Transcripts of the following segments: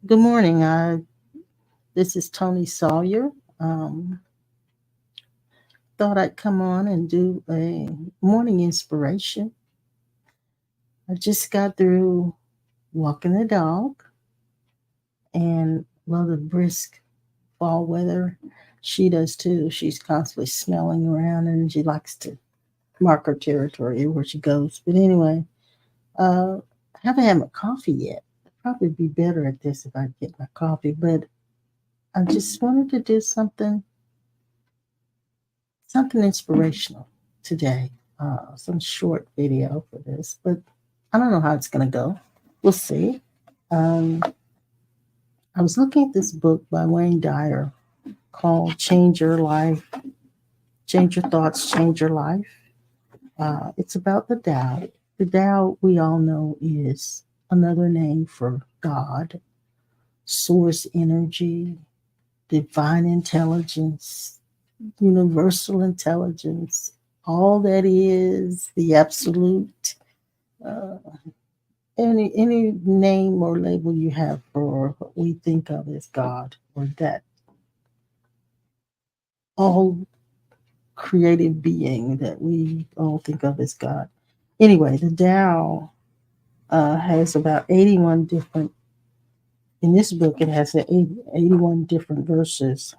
Good morning. This is Tony Sawyer. Um, Thought I'd come on and do a morning inspiration. I just got through walking the dog and love the brisk fall weather. She does too. She's constantly smelling around and she likes to mark her territory where she goes. But anyway, I haven't had my coffee yet. I'd probably be better at this if I get my coffee, but I just wanted to do something inspirational today. Some short video for this, but I don't know how it's going to go. We'll see. Um, I was looking at this book by Wayne Dyer called Change Your Life, Change Your Thoughts, Change Your Life. It's about the Tao. The Tao, we all know, is another name for God, source energy, divine intelligence, universal intelligence, all that is the absolute. Uh, any name or label you have for what we think of as God or that all creative being that we all think of as God. Anyway, the Tao has about 81 different, in this book, it has 81 different verses.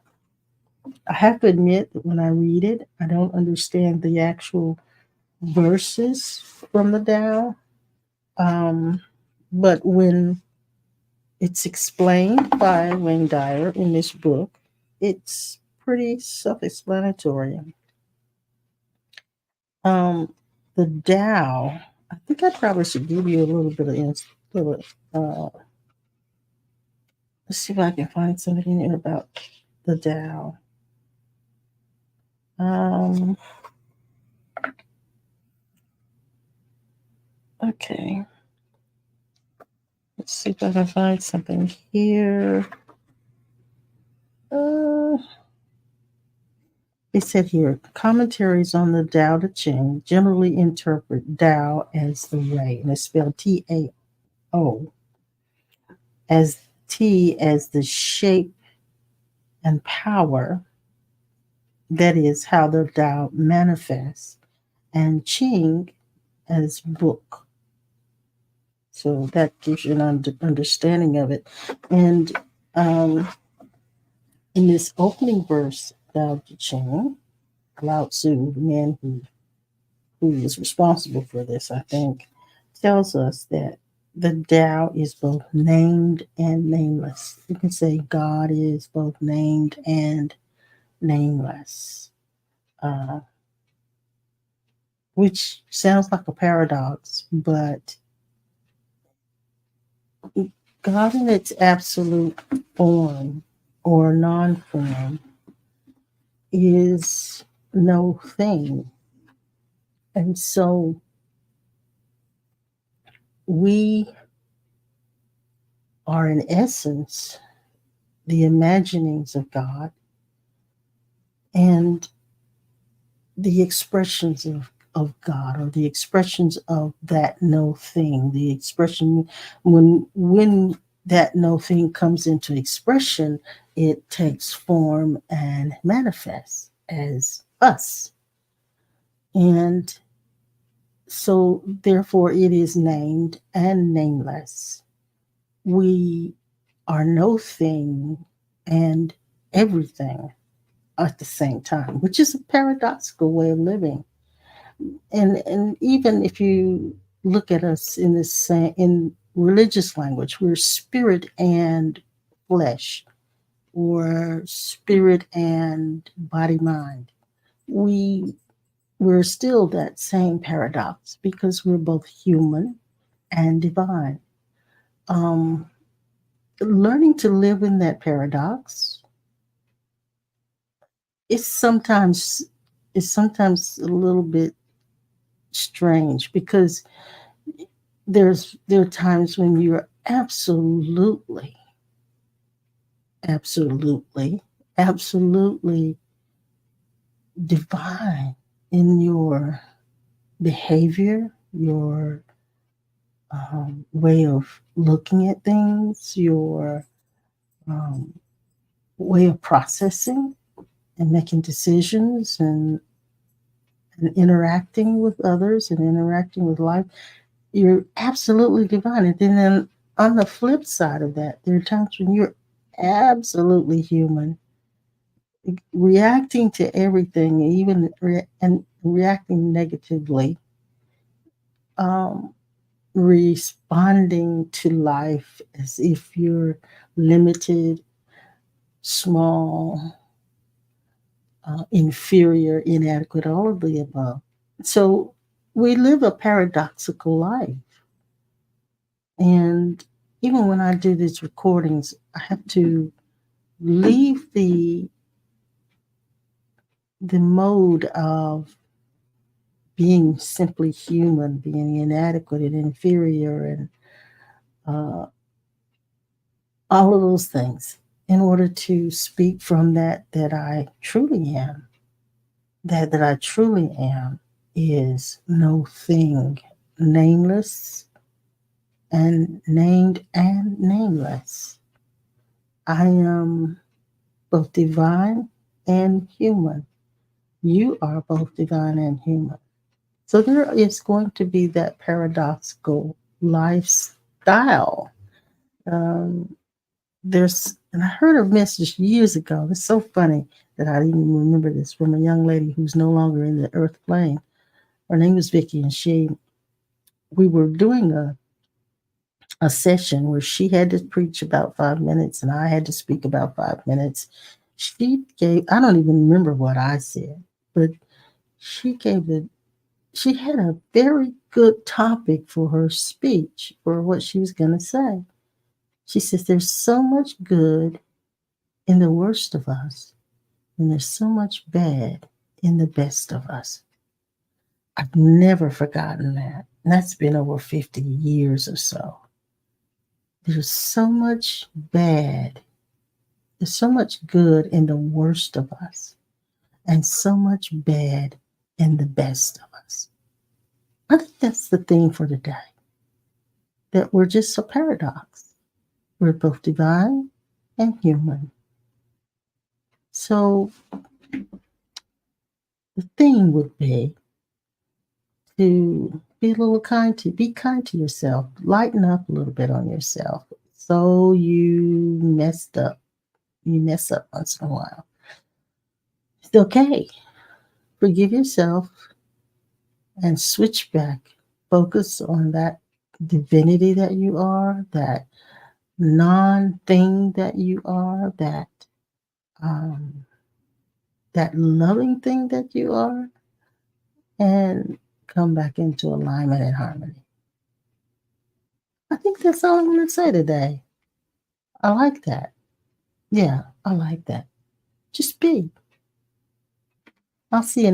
I have to admit that when I read it, I don't understand the actual verses from the Tao. Um, but when it's explained by Wayne Dyer in this book, it's pretty self explanatory. Um, the Tao, I think I probably should give you a little bit of little, let's see if I can find something in here about the Tao. Um, okay, let's see if I can find something here. Uh, It said here, commentaries on the Tao Te Ching generally interpret Tao as the way, and it's spelled Tao, as T as the shape and power, that is how the Tao manifests, and Ching as book. So that gives you an understanding of it. And um, in this opening verse, Tao Te Ching, Lao Tzu, the man who is responsible for this, I think, tells us that the Tao is both named and nameless. You can say God is both named and nameless, uh, which sounds like a paradox, but God in its absolute form or non form is no thing. And so we are, in essence, the imaginings of God and the expressions of God or the expressions of that no thing, the expression when that no thing comes into expression, it takes form and manifests as us. And so therefore it is named and nameless. We are no thing and everything at the same time, which is a paradoxical way of living. And even if you look at us in this in religious language, we're spirit and flesh, or spirit and body mind. We we're still that same paradox because we're both human and divine. Um, Learning to live in that paradox is sometimes a little bit strange because there are times when you're absolutely absolutely divine in your behavior, your way of looking at things, your um, way of processing and making decisions and interacting with others and interacting with life. You're absolutely divine. And then on the flip side of that, there are times when you're absolutely human, reacting to everything, even and reacting negatively, um, responding to life as if you're limited, small, inferior, inadequate, all of the above. So we live a paradoxical life. And even when I do these recordings, I have to leave the mode of being simply human, being inadequate and inferior, and uh, all of those things, in order to speak from that I truly am. That I truly am is no thing, nameless and named and nameless. I am both divine and human. You are both divine and human. So there is going to be that paradoxical lifestyle. Um, and I heard a message years ago. It's so funny that I didn't even remember this, from a young lady who's no longer in the earth plane. Her name was Vicky, and we were doing a session where she had to preach about 5 minutes and I had to speak about 5 minutes. I don't even remember what I said, but she gave she had a very good topic for her speech, for what she was going to say. She says, there's so much good in the worst of us, and there's so much bad in the best of us. I've never forgotten that. And that's been over 50 years or so. There's so much bad, there's so much good in the worst of us, and so much bad in the best of us. I think that's the theme for today, that we're just a paradox. We're both divine and human. So the theme would be to be kind to yourself, lighten up a little bit on yourself. So you mess up once in a while. It's okay. Forgive yourself and switch back. Focus on that divinity that you are, that non thing that you are, um, that loving thing that you are, and come back into alignment and harmony. I think that's all I'm going to say today. I like that. Yeah, I like that. Just be. I'll see you